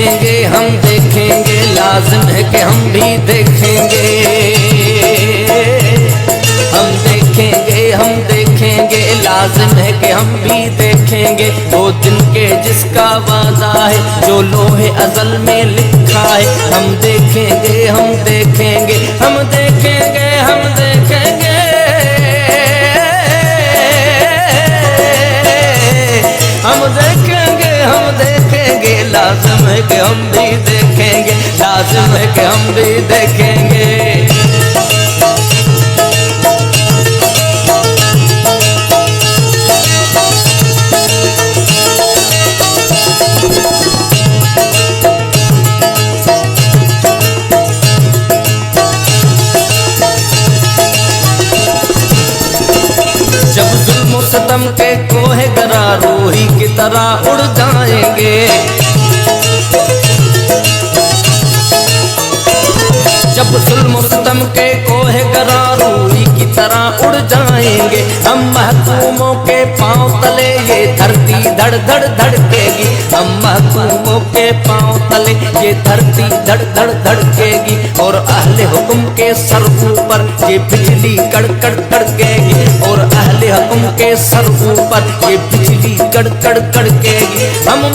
देखेंगे, हम देखेंगे, लाजिम है कि हम भी देखेंगे। हम देखेंगे, हम देखेंगे, लाजिम है कि हम भी देखेंगे। वो दिन के जिसका वादा है, जो लोहे अज़ल में लिखा है। हम देखेंगे, हम देखेंगे, हम देखेंगे, हम देखेंगे, हम देखेंगे, हम देखेंगे, लाजिम है कि हम भी देखेंगे, लाजिम है कि हम भी देखेंगे। जब जुल्म सतम के कोहे गरा रूही की तरह उड़ जाएंगे, जब जुल्म सतम के कोहे गरा रूही की तरह उड़ जाएंगे। हम महकूमों के पांव तले ये धरती धड़ धड़ धड़केगी। हम महकूमों के पांव तले ये धरती धड़ धड़ धड़केगी। और अहले हुक्म के सर ऊपर ये बिजली कड़कड़ कड़केगी। और अहले हुक्म के सर ऊपर ये बिजली कड़कड़ कड़केगी। हम